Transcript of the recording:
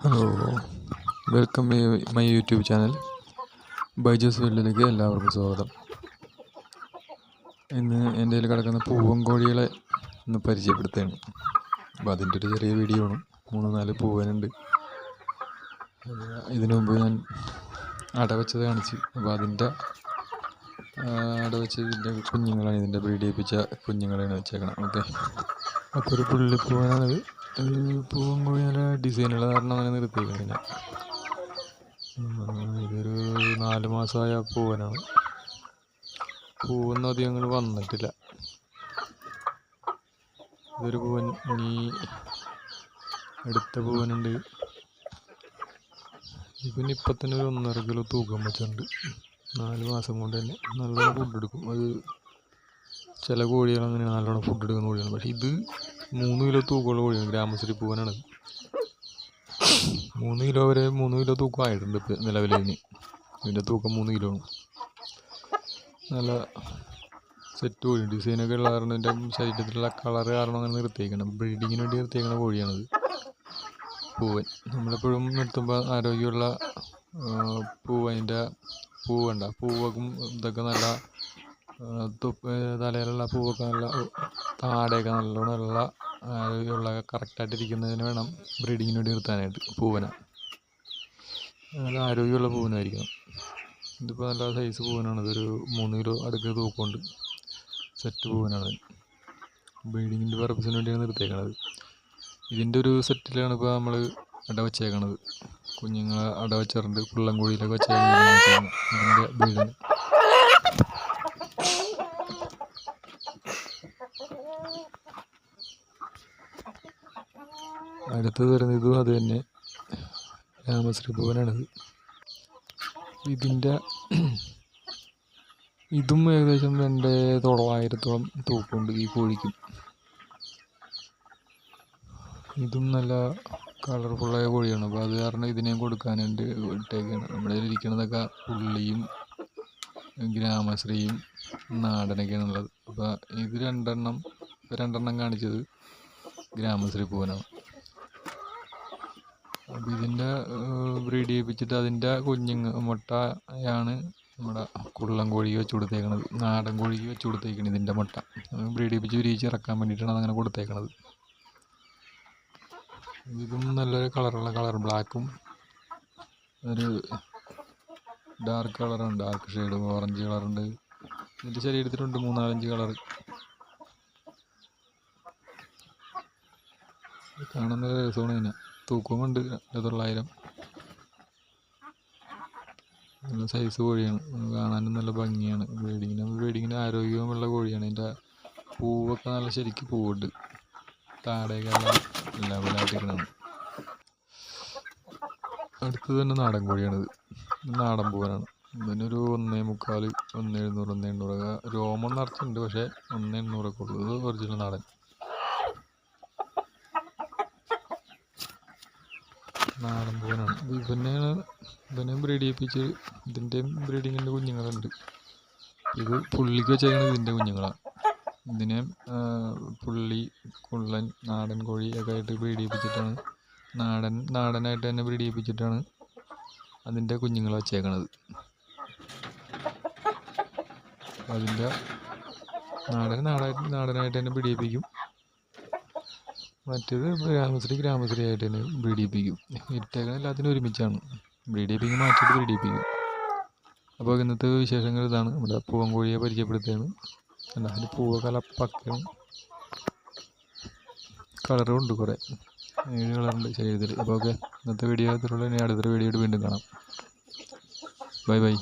Hello, welcome my YouTube channel Byju's വേൾഡിലേക്ക് എല്ലാവർക്കും സ്വാഗതം. ഇന്ന് എൻ്റെ കയ്യിൽ കിടക്കുന്ന പൂവൻ കോഴികളെ ഒന്ന് പരിചയപ്പെടുത്തുകയാണ്. അപ്പോൾ അതിൻ്റെ ഒരു ചെറിയ വീഡിയോ ആണ്. 3-4 പൂവനുണ്ട്. ഇതിനു മുമ്പ് ഞാൻ അടവച്ചത് കാണിച്ച്. അപ്പോൾ അതിൻ്റെ അടവച്ചതിൻ്റെ കുഞ്ഞുങ്ങളാണ്, ഇതിൻ്റെ ബ്രീഡ് ചെയ്യിപ്പിച്ച കുഞ്ഞുങ്ങളെയാണ് വെച്ചേക്കണം. ഓക്കെ, അപ്പോൾ ഒരു പുള്ളിപ്പൂവനാണത്. പൂവൻ കോഴി നല്ല ഡിസൈനുള്ള കാരണം അങ്ങനെ നിർത്തിയിരിക്കുന്നത്. ഇതൊരു 4 മാസമായ പൂവനാണ്. പൂവൊന്നും അധികം അങ്ങോട്ട് വന്നിട്ടില്ല. ഇതൊരു പൂവൻ. ഇനി അടുത്ത പൂവനുണ്ട്. ഇപ്പം ഇപ്പം തന്നെ ഒരു 1.5 കിലോ തൂക്കം വെച്ചിട്ടുണ്ട്. 4 മാസം കൊണ്ട് തന്നെ നല്ലോണം ഫുഡ് എടുക്കും. അത് ചില കോഴികൾ അങ്ങനെ നല്ലോണം ഫുഡ് എടുക്കുന്ന കോഴിയാണ്. പക്ഷേ ഇത് 3 കിലോ തൂക്കമുള്ള കോഴിയാണ്. ഗ്രാമശ്രീ പൂവനാണ്. 3 കിലോ തൂക്കം ആയിട്ടുണ്ട് ഇപ്പം നിലവിൽ. ഇതിൻ്റെ തൂക്കം 3 കിലോ ആണ്. നല്ല സെറ്റ് കോഴി. ഡിസൈനൊക്കെ ഉള്ള കാരണം ഇതിൻ്റെ ശരീരത്തിലുള്ള കളറ് കാരണം അങ്ങനെ നിർത്തിയേക്കണം. ബ്രീഡിങ്ങിന് വേണ്ടി നിർത്തിയേക്കുന്ന കോഴിയാണത്, പൂവൻ. നമ്മളെപ്പോഴും നിർത്തുമ്പോൾ ആരോഗ്യമുള്ള പൂവൻ്റെ പൂവക്കും ഇതൊക്കെ നല്ല തലയിലുള്ള പൂവൊക്കെ നല്ല താടയൊക്കെ നല്ലോണമുള്ള ആരോഗ്യമുള്ള കറക്റ്റായിട്ടിരിക്കുന്നതിന് വേണം ബ്രീഡിങ്ങിന് വേണ്ടി നിർത്താനായിട്ട് പൂവനെ. നല്ല ആരോഗ്യമുള്ള പൂവനായിരിക്കണം. ഇതിപ്പോൾ നല്ല സൈസ് പൂവനാണ്. ഇതൊരു 3 കിലോ അടുക്ക് തൂക്കമുണ്ട്. സെറ്റ് പൂവനാണ്. ബ്രീഡിങ്ങിൻ്റെ പർപ്പസിന് വേണ്ടിയാണ് നിർത്തിയേക്കണത്. ഇതിൻ്റെ ഒരു സെറ്റിലാണ് ഇപ്പോൾ നമ്മൾ അടവച്ചേക്കണത്. കുഞ്ഞുങ്ങളെ അടവച്ചിട്ടുണ്ട്. പുള്ളൻ കോഴിയിലൊക്കെ വെച്ചേക്കണം ഇതിൻ്റെ ബ്രീഡിന്. അടുത്തത് വരുന്നത് ഇതും അത് തന്നെ, രാമശ്രീ പൂവനാണിത്. ഇതും ഏകദേശം 2,900 തൂക്കമുണ്ട് ഈ കോഴിക്കും. ഇതും നല്ല കളർഫുള്ളായ കോഴിയാണ്. അപ്പോൾ അത് കാരണം ഇതിനെയും കൊടുക്കാനുണ്ട് ഇട്ടേക്കാണ്. നമ്മുടെ ഇരിക്കുന്നതൊക്കെ പുള്ളിയും ഗ്രാമശ്രീയും നാടനൊക്കെയാണ് ഉള്ളത്. അപ്പോൾ ഇത് രണ്ടെണ്ണം കാണിച്ചത് ഗ്രാമശ്രീ പൂവനാണ്. അപ്പോൾ ഇതിൻ്റെ ബ്രീഡ് ചെയ്യിപ്പിച്ചിട്ട് അതിൻ്റെ മുട്ടയാണ് നമ്മുടെ കുള്ളൻ കോഴിക്ക് വെച്ച് കൊടുത്തേക്കണത്. നാടൻ കോഴിക്ക് വെച്ച് കൊടുത്തേക്കണത് ഇതിൻ്റെ മുട്ട. ബ്രീഡ് ചെയ്യിപ്പിച്ച് വിരിയിച്ചിറക്കാൻ വേണ്ടിയിട്ടാണ് അതങ്ങനെ കൊടുത്തേക്കണത്. ഇതും നല്ലൊരു കളർ ബ്ലാക്കും ഒരു ഡാർക്ക് കളറുണ്ട്, ഡാർക്ക് ഷെയ്ഡ് ഓറഞ്ച് കളറുണ്ട്. ഇതിൻ്റെ ശരീരത്തിലുണ്ട് 3-4 കളർ. കാണാൻ നല്ല രസമാണ്. ഇതിനെ തൂക്കമുണ്ട് 2,900. നല്ല സൈസ് കോഴിയാണ്. കാണാനും നല്ല ഭംഗിയാണ്. ബ്രീഡിങ്ങിന് ആരോഗ്യമുള്ള കോഴിയാണ്. ഇതിൻ്റെ പൂവൊക്കെ നല്ല ശരിക്കും പൂവുണ്ട്. താടയൊക്കെ എല്ലാം ലെവലായിട്ടിരിക്കണം. അടുത്തത് തന്നെ നാടൻ കോഴിയാണിത്. നാടൻ പൂവനാണ്. ഇതിനൊരു 1,300, 1,700, 1,800 രോമം നിറച്ചുണ്ട്. പക്ഷേ 1,800 ഉള്ളൂ. ഇത് ഒറിജിനൽ നാടൻ പൂവനാണ്. ഇവനെയും ബ്രീഡ് ചെയ്യിപ്പിച്ച് ഇതിൻ്റെയും ബ്രീഡിങ്ങിൻ്റെ കുഞ്ഞുങ്ങളുണ്ട്. ഇത് പുള്ളിക്ക് വെച്ചേക്കുന്നത് ഇതിൻ്റെ കുഞ്ഞുങ്ങളാണ്. ഇതിനെ പുള്ളി, കുള്ളൻ, നാടൻ കോഴി ഒക്കെ ആയിട്ട് ബ്രീഡ് ചെയ്യിപ്പിച്ചിട്ടാണ് നാടനായിട്ട് തന്നെ ബ്രീഡ് ചെയ്യിപ്പിച്ചിട്ടാണ് അതിൻ്റെ കുഞ്ഞുങ്ങൾ വെച്ചേക്കണത്. അതിൻ്റെ നാടനായിട്ട് തന്നെ ബ്രീഡ് ചെയ്യിപ്പിക്കും. മറ്റേത് ഗ്രാമശ്രീ ആയിട്ട് തന്നെ ബ്രീഡ് ചെയ്യിപ്പിക്കും. ഇട്ടേക്കാൻ എല്ലാത്തിനും ഒരുമിച്ചാണ്. ബ്രീഡ് ചെയ്യിപ്പിക്കും, മാറ്റിയിട്ട് ബ്രീഡ് ചെയ്യിപ്പിക്കും. അപ്പോൾ ഇന്നത്തെ വിശേഷങ്ങൾ ഇതാണ്. നമ്മുടെ പൂവൻ കോഴിയെ പരിചയപ്പെടുത്തുകയാണ്. അതിന് പൂവൊക്കെ പക്കയും കളറും ഉണ്ട്. കുറേ 7 കളറുണ്ട് ശരീരത്തിൽ. അപ്പോൾ ഓക്കെ, ഇന്നത്തെ വീഡിയോ ഇത്രയുള്ള. ഇനി അടുത്തൊരു വീഡിയോ വീണ്ടും കാണാം. ബൈ.